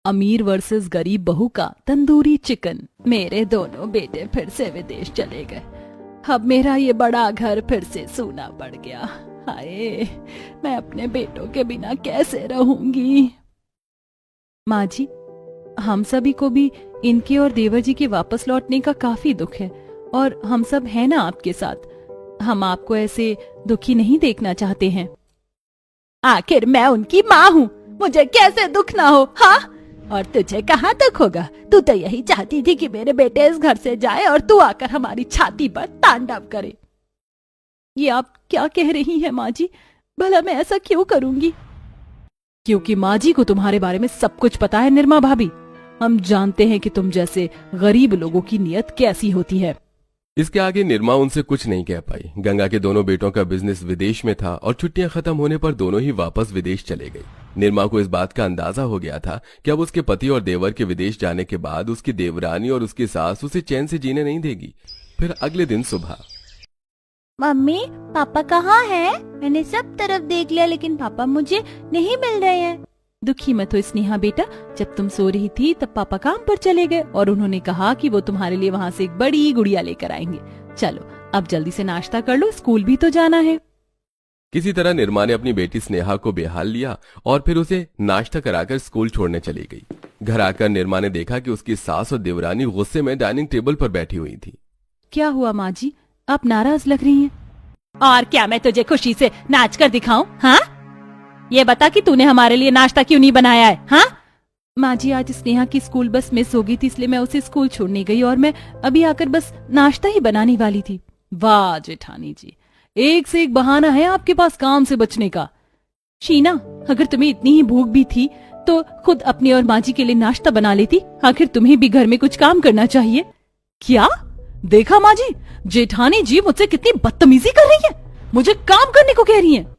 अमीर वर्सेस गरीब बहू का तंदूरी चिकन। मेरे दोनों बेटे फिर से विदेश चले गए। अब मेरा ये बड़ा घर फिर से सूना पड़ गया। हाय, मैं अपने बेटों के बिना कैसे रहूंगी। माँ जी, हम सभी को भी इनके और देवर जी के वापस लौटने का काफी दुख है और हम सब हैं ना आपके साथ। हम आपको ऐसे दुखी नहीं देखना चाहते हैं। आखिर मैं उनकी माँ हूँ, मुझे कैसे दुख ना हो। हाँ, और तुझे कहाँ दुख होगा? तू तो यही चाहती थी कि मेरे बेटे इस घर से जाए और तू आकर हमारी छाती पर तांडव करे। ये आप क्या कह रही हैं माँ जी? भला मैं ऐसा क्यों करूंगी? क्योंकि माँ जी को तुम्हारे बारे में सब कुछ पता है निर्मा भाभी। हम जानते हैं कि तुम जैसे गरीब लोगों की नियत कैसी होती है। इसके आगे निर्मा उनसे कुछ नहीं कह पाई। गंगा के दोनों बेटों का बिजनेस विदेश में था और छुट्टियां खत्म होने पर दोनों ही वापस विदेश चले गए। निर्मा को इस बात का अंदाजा हो गया था कि अब उसके पति और देवर के विदेश जाने के बाद उसकी देवरानी और उसकी सास उसे चैन से जीने नहीं देगी। फिर अगले दिन सुबह, मम्मी, पापा कहाँ हैं? मैंने सब तरफ देख लिया लेकिन पापा मुझे नहीं मिल रहे हैं। दुखी मत हो स्नेहा बेटा, जब तुम सो रही थी तब पापा काम पर चले गए और उन्होंने कहा कि वो तुम्हारे लिए वहाँ से एक बड़ी गुड़िया लेकर आएंगे। चलो अब जल्दी से नाश्ता कर लो, स्कूल भी तो जाना है। किसी तरह निर्मा ने अपनी बेटी स्नेहा को बेहाल लिया और फिर उसे नाश्ता कराकर स्कूल छोड़ने चली गई। घर आकर निर्मा ने देखा कि उसकी सास और देवरानी गुस्से में डाइनिंग टेबल पर बैठी हुई थी। क्या हुआ माँ जी, आप नाराज लग रही हैं? और क्या मैं तुझे खुशी से नाच कर दिखाऊं? हाँ, ये बता कि तूने हमारे लिए नाश्ता क्यों नहीं बनाया है? हाँ माँ जी, आज स्नेहा की स्कूल बस मिस हो गई थी, इसलिए मैं उसे स्कूल छोड़ने गई और मैं अभी आकर बस नाश्ता ही बनाने वाली थी। वाह जेठानी जी, एक से एक बहाना है आपके पास काम से बचने का। शीना, अगर तुम्हें इतनी ही भूख भी थी तो खुद अपनी और माँ जी के लिए नाश्ता बना लेती। आखिर तुम्हें भी घर में कुछ काम करना चाहिए। क्या देखा माँ जी, जेठानी जी मुझसे कितनी बदतमीजी कर रही है, मुझे काम करने को कह रही है।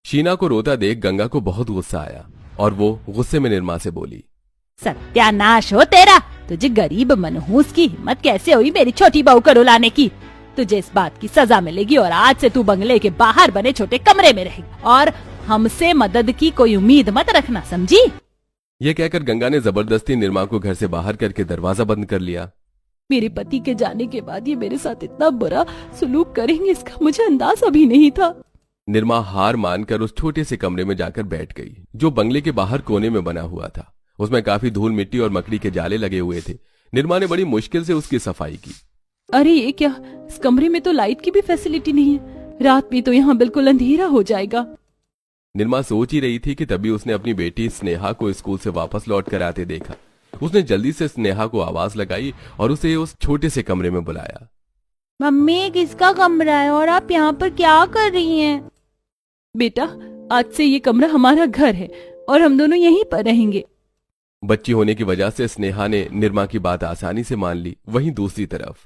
शीना को रोता देख गंगा को बहुत गुस्सा आया और वो गुस्से में निर्मा से बोली, सत्यानाश हो तेरा, तुझे गरीब मनहूस की हिम्मत कैसे हुई मेरी छोटी बहू को रुलाने की? तुझे इस बात की सजा मिलेगी और आज से तू बंगले के बाहर बने छोटे कमरे में रहेगी और हमसे मदद की कोई उम्मीद मत रखना, समझी? ये कहकर गंगा ने जबरदस्ती निर्मा को घर से बाहर करके दरवाजा बंद कर लिया। मेरे पति के जाने के बाद ये मेरे साथ इतना बुरा सुलूक करेंगे इसका मुझे अंदाजा भी नहीं था। निर्मा हार मानकर उस छोटे से कमरे में जाकर बैठ गई जो बंगले के बाहर कोने में बना हुआ था। उसमें काफी धूल मिट्टी और मकड़ी के जाले लगे हुए थे। निर्मा ने बड़ी मुश्किल से उसकी सफाई की। अरे ये क्या, इस कमरे में तो लाइट की भी फैसिलिटी नहीं है, रात में तो यहाँ बिल्कुल अंधेरा हो जाएगा। निर्मा सोच ही रही थी कि तभी उसने अपनी बेटी स्नेहा को स्कूल से वापस लौट कर आते देखा। उसने जल्दी से स्नेहा को आवाज लगाई और उसे उस छोटे से कमरे में बुलाया। मम्मी, किसका कमरा है और आप यहाँ पर क्या कर रही हैं? बेटा, आज से ये कमरा हमारा घर है और हम दोनों यहीं पर रहेंगे। बच्ची होने की वजह से स्नेहा ने निर्मा की बात आसानी से मान ली। वहीं दूसरी तरफ,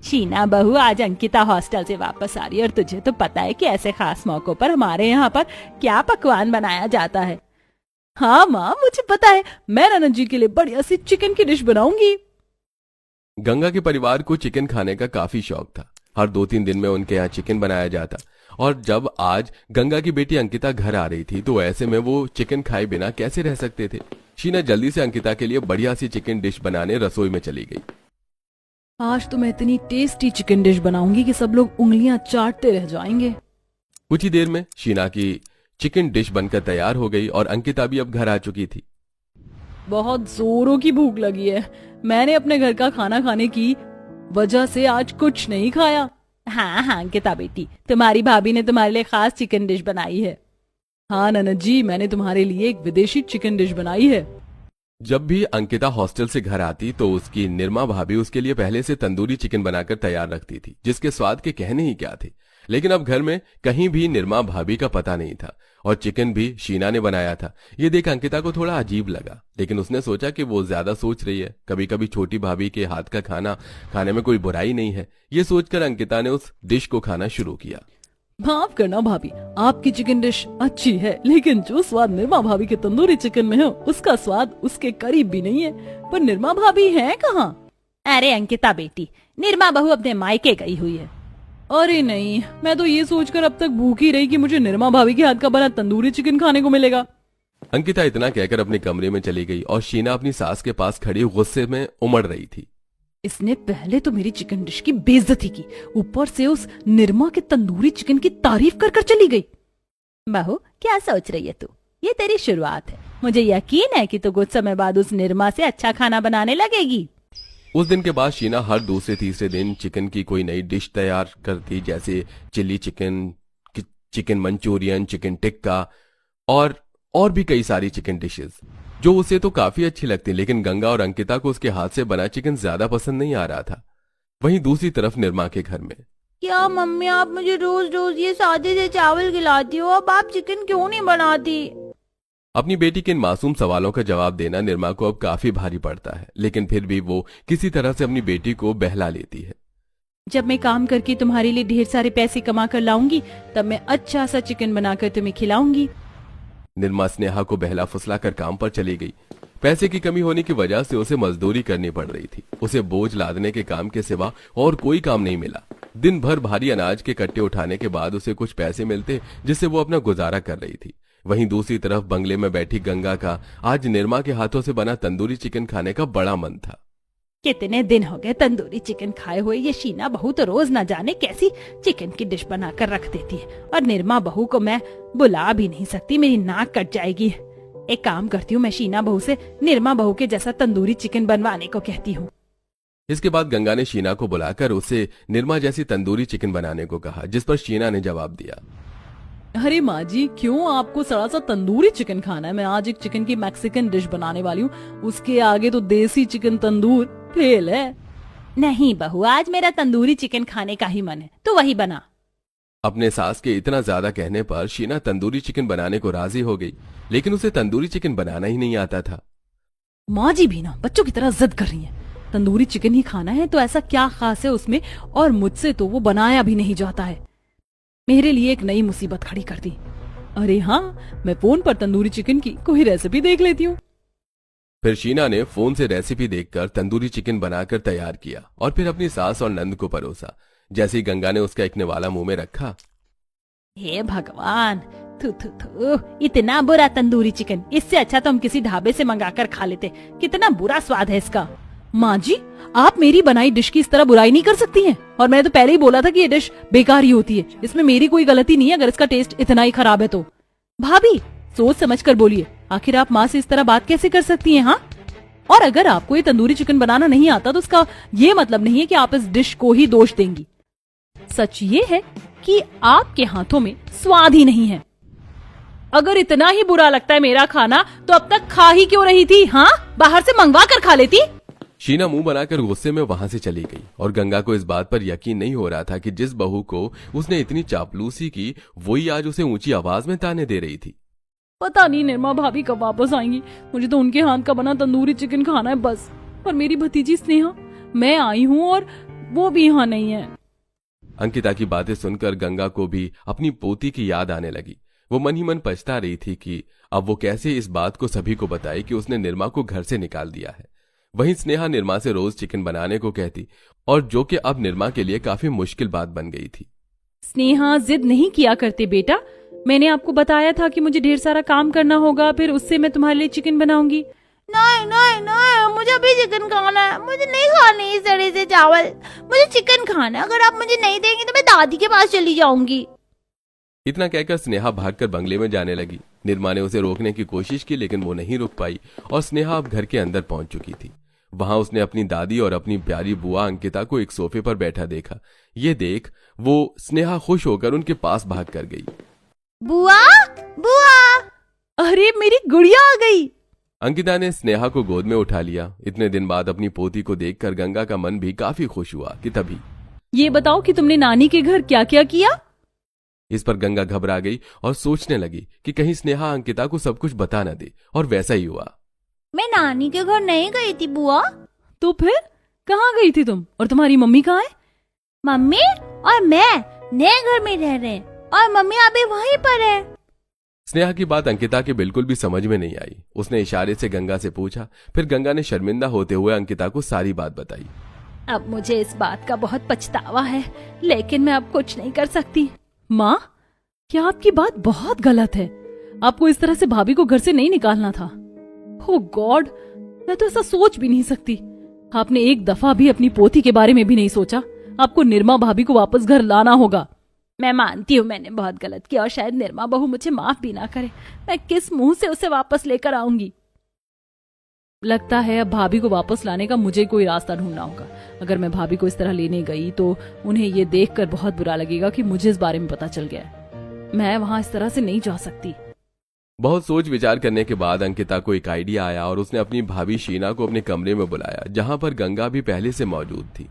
शीना बहू, आज अंकिता हॉस्टल से वापस आ रही है और तुझे तो पता है कि ऐसे खास मौकों पर हमारे यहाँ पर क्या पकवान बनाया जाता है। हाँ माँ, मुझे पता है, मैं ननद जी के लिए बढ़िया सी चिकन की डिश बनाऊंगी। गंगा के परिवार को चिकन खाने का काफी शौक था। हर 2-3 दिन में उनके यहाँ चिकन बनाया जाता और जब आज गंगा की बेटी अंकिता घर आ रही थी तो ऐसे में वो चिकन खाए बिना कैसे रह सकते थे। शीना जल्दी से अंकिता के लिए बढ़िया सी चिकन डिश बनाने रसोई में चली गई। आज तो मैं इतनी टेस्टी चिकन डिश बनाऊंगी कि सब लोग उंगलियां चाटते रह जाएंगे। कुछ ही देर में शीना की चिकन डिश बनकर तैयार हो गई और अंकिता भी अब घर आ चुकी थी। बहुत जोरों की भूख लगी है, मैंने अपने घर का खाना खाने की वजह से आज कुछ नहीं खाया। हाँ अंकिता बेटी, तुम्हारी भाभी ने तुम्हारे लिए खास चिकन डिश बनाई है। हाँ ननद जी, मैंने तुम्हारे लिए एक विदेशी चिकन डिश बनाई है। जब भी अंकिता हॉस्टल से घर आती तो उसकी निर्मा भाभी उसके लिए पहले से तंदूरी चिकन बनाकर तैयार रखती थी, जिसके स्वाद के कहने ही क्या थे। लेकिन अब घर में कहीं भी निर्मा भाभी का पता नहीं था और चिकन भी शीना ने बनाया था। ये देख अंकिता को थोड़ा अजीब लगा, लेकिन उसने सोचा कि वो ज्यादा सोच रही है। कभी कभी छोटी भाभी के हाथ का खाना खाने में कोई बुराई नहीं है। ये सोचकर अंकिता ने उस डिश को खाना शुरू किया। माफ करना भाभी, आपकी चिकन डिश अच्छी है, लेकिन जो स्वाद निर्मा भाभी के तंदूरी चिकन में है उसका स्वाद उसके करीब भी नहीं है। पर निर्मा भाभी है कहाँ? अरे अंकिता बेटी, निर्मा बहू अपने मायके गई हुई है। अरे नहीं, मैं तो ये सोचकर अब तक भूखी रही कि मुझे निर्मा भाभी के हाथ का बना तंदूरी चिकन खाने को मिलेगा। अंकिता इतना कहकर अपने कमरे में चली गई और शीना अपनी सास के पास खड़ी गुस्से में उमड़ रही थी। इसने पहले तो मेरी चिकन डिश की बेइज्जती की, ऊपर से उस निर्मा के तंदूरी चिकन की तारीफ कर कर चली गई। बहू, क्या सोच रही है तू? ये तेरी शुरुआत है। मुझे यकीन है कि तू कुछ समय बाद उस निर्मा से अच्छा खाना बनाने लगेगी। उस दिन के बाद शीना हर दूसरे तीसरे दिन चिकन की कोई नई डिश तैयार करती, जैसे chilli chicken, chicken Manchurian, chicken tikka और भी कई सारी चिकन डिशेस जो उसे तो काफी अच्छी लगती। लेकिन गंगा और अंकिता को उसके हाथ से बना चिकन ज्यादा पसंद नहीं आ रहा था। वहीं दूसरी तरफ निर्मा के घर में, क्या मम्मी, आप मुझे रोज रोज ये सादे से चावल खिलाती हो, अब आप चिकन क्यों नहीं बनाती? अपनी बेटी के इन मासूम सवालों का जवाब देना निर्मा को अब काफी भारी पड़ता है, लेकिन फिर भी वो किसी तरह से अपनी बेटी को बहला लेती है। जब मैं काम करके तुम्हारे लिए ढेर सारे पैसे कमा कर लाऊंगी, तब मैं अच्छा सा चिकन बनाकर तुम्हें खिलाऊंगी। निर्मा स्नेहा को बहला फुसला कर काम पर चली गई। पैसे की कमी होने की वजह से उसे मजदूरी करनी पड़ रही थी। उसे बोझ लादने के काम के सिवा और कोई काम नहीं मिला। दिन भर भारी अनाज के कट्टे उठाने के बाद उसे कुछ पैसे मिलते, जिससे वो अपना गुजारा कर रही थी। वहीं दूसरी तरफ बंगले में बैठी गंगा का आज निर्मा के हाथों से बना तंदूरी चिकन खाने का बड़ा मन था। कितने दिन हो गए तंदूरी चिकन खाए हुए। ये शीना बहू तो रोज न जाने कैसी चिकन की डिश बनाकर रख देती है, और निर्मा बहू को मैं बुला भी नहीं सकती, मेरी नाक कट जाएगी। एक काम करती हूँ, मैं शीना बहू से निर्मा बहू के जैसा तंदूरी चिकन बनवाने को कहती हूँ। इसके बाद गंगा ने शीना को बुलाकर उसे निर्मा जैसी तंदूरी चिकन बनाने को कहा, जिस पर शीना ने जवाब दिया, अरे माँ जी, क्यों आपको सड़ा सा तंदूरी चिकन खाना है? मैं आज एक चिकन की मैक्सिकन डिश बनाने वाली हूँ, उसके आगे तो देसी चिकन तंदूर फेल है। नहीं बहू, आज मेरा तंदूरी चिकन खाने का ही मन है, तो वही बना। अपने सास के इतना ज्यादा कहने पर शीना तंदूरी चिकन बनाने को राजी हो गई, लेकिन उसे तंदूरी चिकन बनाना ही नहीं आता था। माँ जी भी ना बच्चों की तरह जिद कर रही हैं। तंदूरी चिकन ही खाना है तो ऐसा क्या खास है उसमें, और मुझसे तो वो बनाया भी नहीं जाता है। मेरे लिए एक नई मुसीबत खड़ी कर दी। अरे हाँ, मैं फोन पर तंदूरी चिकन की कोई रेसिपी देख लेती हूँ। फिर शीना ने फोन से रेसिपी देखकर तंदूरी चिकन बनाकर तैयार किया और फिर अपनी सास और नंद को परोसा। जैसे ही गंगा ने उसका एक निवाला मुंह में रखा, हे भगवान, थू थू थू, इतना बुरा तंदूरी चिकन। इससे अच्छा तो हम किसी ढाबे से मंगाकर खा लेते। कितना बुरा स्वाद है इसका। माँ जी, आप मेरी बनाई डिश की इस तरह बुराई नहीं कर सकती हैं। और मैंने तो पहले ही बोला था कि ये डिश बेकार ही होती है, इसमें मेरी कोई गलती नहीं है अगर इसका टेस्ट इतना ही खराब है तो। भाभी, सोच समझ कर बोलिए, आखिर आप माँ से इस तरह बात कैसे कर सकती हैं? हाँ, और अगर आपको ये तंदूरी चिकन बनाना नहीं आता तो उसका ये मतलब नहीं है कि आप इस डिश को ही दोष देंगी। सच ये है कि आपके हाथों में स्वाद ही नहीं है। अगर इतना ही बुरा लगता है मेरा खाना तो अब तक खा ही क्यों रही थी? हाँ, बाहर से मंगवा कर खा लेती। शीना मुंह बनाकर गुस्से में वहां से चली गई और गंगा को इस बात पर यकीन नहीं हो रहा था कि जिस बहू को उसने इतनी चापलूसी की, वही आज उसे ऊंची आवाज में ताने दे रही थी। पता नहीं निर्मा भाभी कब वापस आएंगी, मुझे तो उनके हाथ का बना तंदूरी चिकन खाना है बस। और मेरी भतीजी स्नेहा, मैं आई हूँ और वो भी यहाँ नहीं है। अंकिता की बातें सुनकर गंगा को भी अपनी पोती की याद आने लगी। वो मन ही मन पछता रही थी कि अब वो कैसे इस बात को सभी को बताए कि उसने निर्मा को घर से निकाल दिया है। वहीं स्नेहा निर्मा से रोज चिकन बनाने को कहती, और जो कि अब निर्मा के लिए काफी मुश्किल बात बन गई थी। स्नेहा, जिद नहीं किया करते बेटा, मैंने आपको बताया था कि मुझे ढेर सारा काम करना होगा, फिर उससे मैं तुम्हारे लिए चिकन बनाऊंगी। नहीं नहीं नहीं, मुझे अभी चिकन खाना है। मुझे नहीं खाने इस तरह से चावल, मुझे चिकन खाना है। अगर आप मुझे नहीं देंगे तो मैं दादी के पास चली जाऊंगी। इतना कहकर स्नेहा भागकर बंगले में जाने लगी। निर्मा ने उसे रोकने की कोशिश की, लेकिन वो नहीं रुक पाई और स्नेहा अब घर के अंदर पहुंच चुकी थी। वहां उसने अपनी दादी और अपनी प्यारी बुआ अंकिता को एक सोफे पर बैठा देखा। ये देख वो स्नेहा खुश होकर उनके पास भाग कर गई। बुआ, बुआ, अरे मेरी गुड़िया आ गई। अंकिता ने स्नेहा को गोद में उठा लिया। इतने दिन बाद अपनी पोती को देखकर गंगा का मन भी काफी खुश हुआ कि तभी, ये बताओ कि तुमने नानी के घर क्या क्या किया? इस पर गंगा घबरा गई और सोचने लगी कि कहीं स्नेहा अंकिता को सब कुछ बता न दे, और वैसा ही हुआ। मैं नानी के घर नहीं गई थी बुआ। तो फिर कहाँ गई थी तुम, और तुम्हारी मम्मी कहाँ है? मम्मी और मैं नए घर में रह रहे हैं और मम्मी अभी वहीं पर है। स्नेहा की बात अंकिता के बिल्कुल भी समझ में नहीं आई। उसने इशारे से गंगा से पूछा। फिर गंगा ने शर्मिंदा होते हुए अंकिता को सारी बात बताई। अब मुझे इस बात का बहुत पछतावा है, लेकिन मैं अब कुछ नहीं कर सकती। माँ, क्या आपकी बात बहुत गलत है? आपको इस तरह से भाभी को घर से नहीं निकालना था। ओ गॉड, मैं तो ऐसा सोच भी नहीं सकती। आपने एक दफा भी अपनी पोती के बारे में भी नहीं सोचा। आपको निर्मा भाभी को वापस घर लाना होगा। मैं मानती हूँ मैंने बहुत गलत किया और शायद निर्मा बहू मुझे माफ भी ना करे। मैं किस मुंह से उसे वापस लेकर आऊंगी? लगता है अब भाभी को वापस लाने का मुझे कोई रास्ता ढूंढना होगा। अगर मैं भाभी को इस तरह लेने गई तो उन्हें ये देखकर बहुत बुरा लगेगा कि मुझे इस बारे में पता चल गया है। मैं वहां इस तरह से नहीं जा सकती। बहुत सोच विचार करने के बाद अंकिता को एक आइडिया आया और उसने अपनी भाभी शीना को अपने कमरे में बुलाया, जहां पर गंगा भी पहले से मौजूद थी।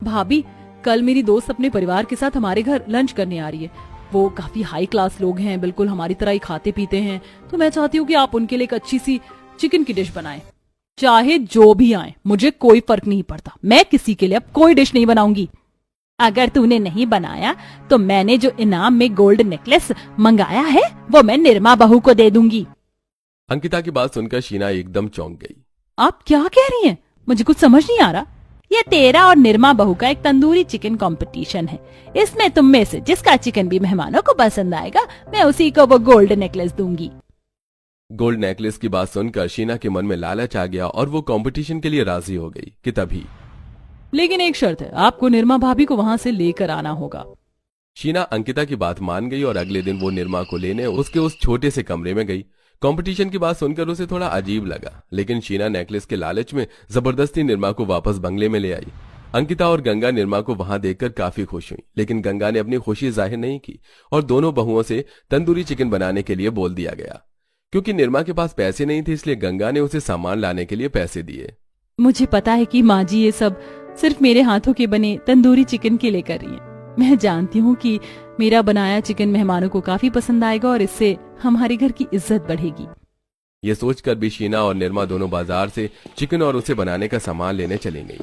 भाभी, कल मेरी दोस्त अपने परिवार के साथ हमारे घर लंच करने आ रही है। वो काफी हाई क्लास लोग हैं, बिल्कुल हमारी तरह ही खाते पीते हैं। तो मैं चाहती हूँ कि आप उनके लिए एक अच्छी सी चिकन की डिश बनाएं। चाहे जो भी आए, मुझे कोई फर्क नहीं पड़ता। मैं किसी के लिए अब कोई डिश नहीं बनाऊंगी। अगर तूने नहीं बनाया तो मैंने जो इनाम में गोल्ड नेकलेस मंगाया है वो मैं निर्मा बहू को दे दूंगी। अंकिता की बात सुनकर शीना एकदम चौंक गई। आप क्या कह रही हैं? मुझे कुछ समझ नहीं आ रहा। ये तेरा और निर्मा बहू का एक तंदूरी चिकन कंपटीशन है। इसमें तुम में से जिसका चिकन भी मेहमानों को पसंद आएगा, मैं उसी को वो गोल्ड नेकलेस दूंगी। गोल्ड नेकलेस की बात सुनकर शीना के मन में लालच आ गया और वो कंपटीशन के लिए राजी हो गई कि तभी। लेकिन एक शर्त है, आपको निर्मा भाभी को वहां से लेकर आना होगा। शीना अंकिता की बात मान गई और अगले दिन वो निर्मा को लेने उसके उस छोटे से कमरे में गई। कंपटीशन की बात सुनकर उसे थोड़ा अजीब लगा, लेकिन शीना नेकलेस के लालच में जबरदस्ती निर्मा को वापस बंगले में ले आई। अंकिता और गंगा निर्मा को वहां देखकर काफी खुश हुई, लेकिन गंगा ने अपनी खुशी जाहिर नहीं की और दोनों बहुओं से तंदूरी चिकन बनाने के लिए बोल दिया गया। क्योंकि निर्मा के पास पैसे नहीं थे, इसलिए गंगा ने उसे सामान लाने के लिए पैसे दिए। मुझे पता है कि माँ जी ये सब सिर्फ मेरे हाथों के बने तंदूरी चिकन के लिए कर रही हैं। मैं जानती हूँ कि मेरा बनाया चिकन मेहमानों को काफी पसंद आएगा और इससे हमारे घर की इज्जत बढ़ेगी। ये सोचकर भी शीना और निर्मा दोनों बाजार से चिकन और उसे बनाने का सामान लेने चली गई,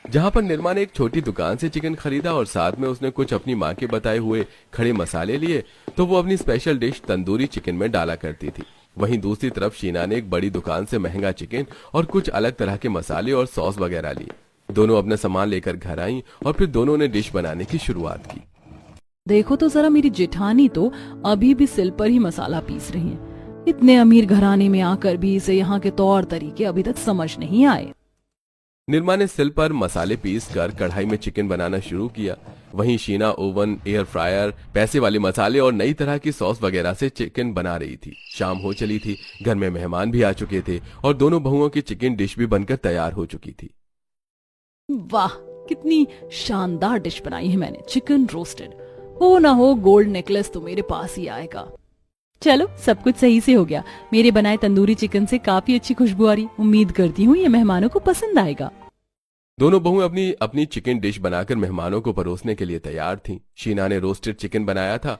जहां पर निर्मा ने एक छोटी दुकान से चिकन खरीदा और साथ में उसने कुछ अपनी माँ के बताए हुए खड़े मसाले लिए तो वो अपनी स्पेशल डिश तंदूरी चिकन में डाला करती थी। वहीं दूसरी तरफ शीना ने एक बड़ी दुकान से महंगा चिकन और कुछ अलग तरह के मसाले और सॉस वगैरह ली। दोनों अपना सामान लेकर घर आई और फिर दोनों ने डिश बनाने की शुरुआत की। देखो तो जरा, मेरी जेठानी तो अभी भी सिल पर ही मसाला पीस रही हैं। इतने अमीर घराने में आकर भी इसे यहाँ के तौर तरीके अभी तक समझ नहीं आए। निर्मा ने सिल पर मसाले पीस कर कढ़ाई में चिकन बनाना शुरू किया। वहीं शीना ओवन, एयर फ्रायर, पैसे वाले मसाले और नई तरह की सॉस वगैरह से चिकन बना रही थी। शाम हो चली थी, घर में मेहमान भी आ चुके थे और दोनों बहुओं की चिकन डिश भी बनकर तैयार हो चुकी थी। वाह, कितनी शानदार डिश बनाई है मैंने, चिकन रोस्टेड। हो ना हो गोल्ड नेकलेस तो मेरे पास ही आएगा। चलो, सब कुछ सही से हो गया। मेरे बनाए तंदूरी चिकन से काफी अच्छी खुशबू आ रही। उम्मीद करती हूँ ये मेहमानों को पसंद आएगा। दोनों बहुएं अपनी अपनी चिकन डिश बनाकर मेहमानों को परोसने के लिए तैयार थीं। शीना ने रोस्टेड चिकन बनाया था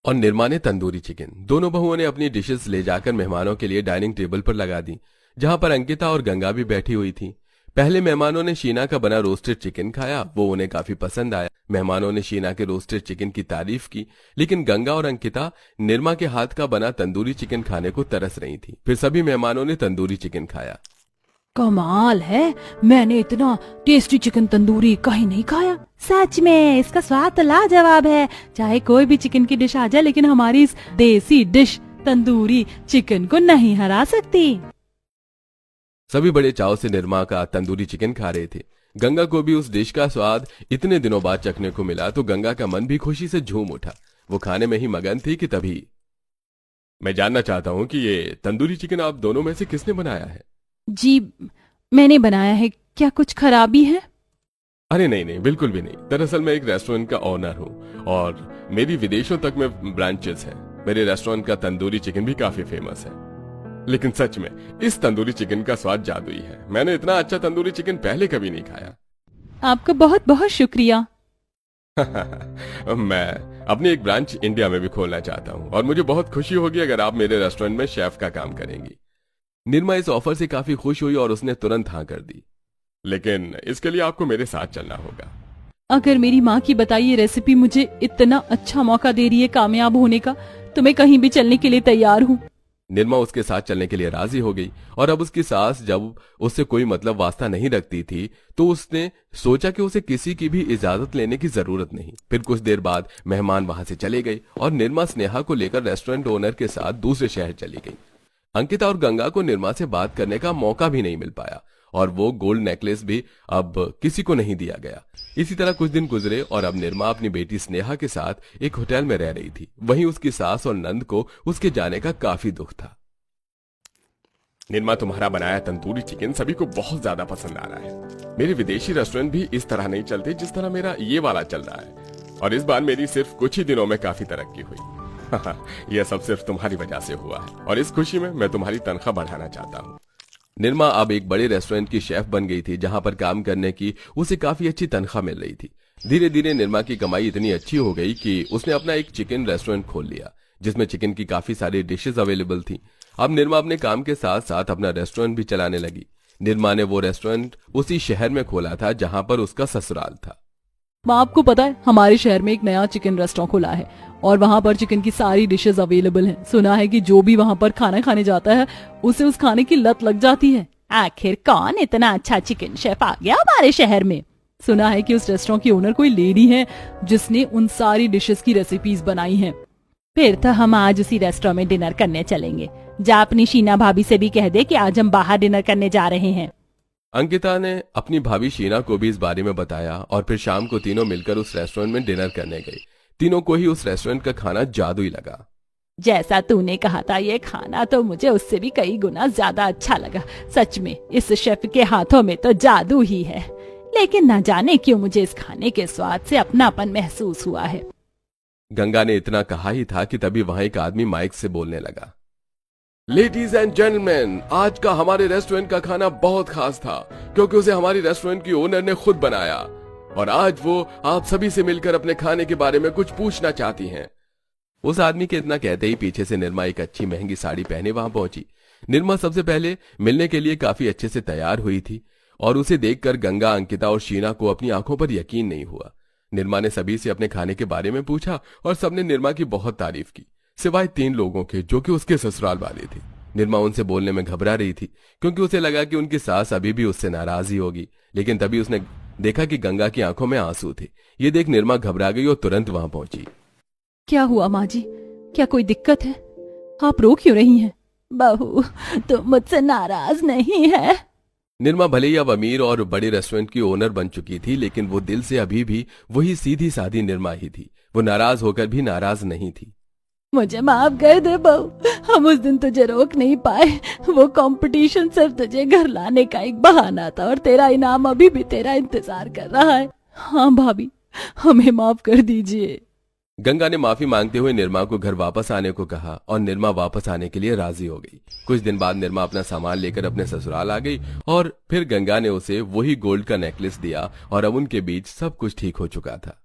और निर्मा ने तंदूरी चिकन। दोनों बहुओं ने अपनी डिशेस ले जाकर मेहमानों के लिए डाइनिंग टेबल पर लगा दी, जहां पर अंकिता और गंगा भी बैठी हुई थी। पहले मेहमानों ने शीना का बना रोस्टेड चिकन खाया, वो उन्हें काफी पसंद आया। मेहमानों ने शीना के रोस्टेड चिकन की तारीफ की, लेकिन गंगा और अंकिता निर्मा के हाथ का बना तंदूरी चिकन खाने को तरस रही थी। फिर सभी मेहमानों ने तंदूरी चिकन खाया। कमाल है, मैंने इतना टेस्टी चिकन तंदूरी कहीं नहीं खाया। सच में इसका स्वाद तो लाजवाब है। चाहे कोई भी चिकन की डिश आ जाए, लेकिन हमारी इस देसी डिश तंदूरी चिकन को नहीं हरा सकती। सभी बड़े चाव से निर्मा का तंदूरी चिकन खा रहे थे। गंगा को भी उस डिश का स्वाद इतने दिनों बाद चखने को मिला तो गंगा का मन भी खुशी से झूम उठा। वो खाने में ही मगन थी कि तभी, मैं जानना चाहता हूँ कि ये तंदूरी चिकन आप दोनों में से किसने बनाया है? जी, मैंने बनाया है। क्या कुछ खराबी है? अरे नहीं नहीं, बिल्कुल भी नहीं। दरअसल मैं एक रेस्टोरेंट का ओनर हूँ और मेरी विदेशों तक में ब्रांचेस हैं। मेरे रेस्टोरेंट का तंदूरी चिकन भी काफी फेमस है। लेकिन सच में इस तंदूरी चिकन का स्वाद जादुई है। मैंने इतना अच्छा तंदूरी चिकन पहले कभी नहीं खाया। आपका बहुत बहुत शुक्रिया। मैं अपनी एक ब्रांच इंडिया में भी खोलना चाहता हूँ और मुझे बहुत खुशी होगी अगर आप मेरे रेस्टोरेंट में शेफ का काम करेंगी। निर्मा इस ऑफर से काफी खुश हुई और उसने तुरंत हाँ कर दी, लेकिन इसके लिए आपको मेरे साथ चलना होगा। अगर मेरी माँ की बताई ये रेसिपी मुझे इतना अच्छा मौका दे रही है कामयाब होने का, तो मैं कहीं भी चलने के लिए तैयार हूँ। निर्मा उसके साथ चलने के लिए राजी हो गई और अब उसकी सास जब उससे कोई मतलब वास्ता नहीं रखती थी तो उसने सोचा कि उसे किसी की भी इजाजत लेने की जरूरत नहीं। फिर कुछ देर बाद मेहमान वहां से चले गए और निर्मा स्नेहा को लेकर रेस्टोरेंट ओनर के साथ दूसरे शहर चली गई। अंकिता और गंगा को निर्मा से बात करने का मौका भी नहीं मिल पाया और वो गोल्ड नेकलेस भी अब किसी को नहीं दिया गया। इसी तरह कुछ दिन गुजरे और अब निर्मा अपनी बेटी स्नेहा के साथ एक होटल में रह रही थी। वहीं उसकी सास और नंद को उसके जाने का काफी दुख था। निर्मा, तुम्हारा बनाया तंदूरी चिकन सभी को बहुत ज्यादा पसंद आ रहा है। मेरे विदेशी रेस्टोरेंट भी इस तरह नहीं चलते जिस तरह मेरा ये वाला चल रहा है, और इस बार मेरी सिर्फ कुछ ही दिनों में काफी तरक्की हुई। यह सब सिर्फ तुम्हारी वजह से हुआ है और इस खुशी में मैं तुम्हारी तनख्वाह बढ़ाना चाहता हूँ। निर्मा अब एक बड़े रेस्टोरेंट की शेफ बन गई थी जहां पर काम करने की उसे काफी अच्छी तनख्वाह मिल रही थी। धीरे धीरे निर्मा की कमाई इतनी अच्छी हो गई कि उसने अपना एक चिकन रेस्टोरेंट खोल लिया जिसमें चिकन की काफी सारी डिशेस अवेलेबल थी। अब निर्मा अपने काम के साथ साथ अपना रेस्टोरेंट भी चलाने लगी। निर्मा ने वो रेस्टोरेंट उसी शहर में खोला था जहां पर उसका ससुराल था। माँ, आपको पता है हमारे शहर में एक नया चिकन रेस्टोरेंट खुला है और वहाँ पर चिकन की सारी डिशेस अवेलेबल हैं। सुना है कि जो भी वहाँ पर खाना खाने जाता है उसे उस खाने की लत लग जाती है। आखिर कौन इतना अच्छा चिकन शेफ आ गया हमारे शहर में? सुना है कि उस रेस्टोरेंट की ओनर कोई लेडी है जिसने उन सारी डिशेस की रेसिपीज बनाई हैं। फिर तो हम आज उसी रेस्टोरेंट में डिनर करने चलेंगे। जा अपनी शीना भाभी से भी कह दे कि आज हम बाहर डिनर करने जा रहे हैं। अंकिता ने अपनी भाभी शीना को भी इस बारे में बताया और फिर शाम को तीनों मिलकर उस रेस्टोरेंट में डिनर करने गए। तीनों को ही उस रेस्टोरेंट का खाना जादुई लगा। जैसा तूने कहा था ये खाना तो मुझे उससे भी कई गुना ज्यादा अच्छा लगा। सच में इस शेफ के हाथों में तो जादू ही है। लेकिन न जाने क्यों मुझे इस खाने के स्वाद से अपनापन महसूस हुआ है। गंगा ने इतना कहा ही था कि तभी वहां एक आदमी माइक से बोलने लगा। लेडीज एंड जेंटलमैन, आज का हमारे रेस्टोरेंट का खाना बहुत खास था क्योंकि उसे हमारी रेस्टोरेंट की ओनर ने खुद बनाया और आज वो आप सभी से मिलकर अपने खाने के बारे में कुछ पूछना चाहती हैं। उस आदमी के इतना कहते ही पीछे से निर्मा एक अच्छी महंगी साड़ी पहने वहां पहुंची। निर्मा सबसे पहले मिलने के लिए काफी अच्छे से तैयार हुई थी और उसे देखकर गंगा, अंकिता और शीना को अपनी आंखों पर यकीन नहीं हुआ। निर्मा ने सभी से अपने खाने के बारे में पूछा और सबने निर्मा की बहुत तारीफ की सिवाय 3 लोगों के जो कि उसके ससुराल वाले थे। निर्मा उनसे बोलने में घबरा रही थी क्योंकि उसे लगा कि उनकी सास अभी भी उससे नाराज ही होगी, लेकिन तभी उसने देखा कि गंगा की आंखों में आंसू थे। ये देख निर्मा घबरा गई और तुरंत वहां पहुंची। क्या हुआ माँ जी, क्या कोई दिक्कत है? आप रो क्यों रही हैं? बहू, तुम मुझसे नाराज नहीं है? निर्मा भले ही अब अमीर और बड़े रेस्टोरेंट की ओनर बन चुकी थी लेकिन वो दिल से अभी भी वही सीधी सादी निर्मा ही थी। वो नाराज होकर भी नाराज नहीं थी। मुझे माफ कर दे बहू, हम उस दिन तुझे रोक नहीं पाए। वो कंपटीशन सिर्फ तुझे घर लाने का एक बहाना था और तेरा इनाम अभी भी तेरा इंतजार कर रहा है। हाँ भाभी, हमें माफ कर दीजिए। गंगा ने माफी मांगते हुए निर्मा को घर वापस आने को कहा और निर्मा वापस आने के लिए राजी हो गई। कुछ दिन बाद निर्मा अपना सामान लेकर अपने ससुराल आ गई और फिर गंगा ने उसे वही गोल्ड का नेकलेस दिया और अब उनके बीच सब कुछ ठीक हो चुका था।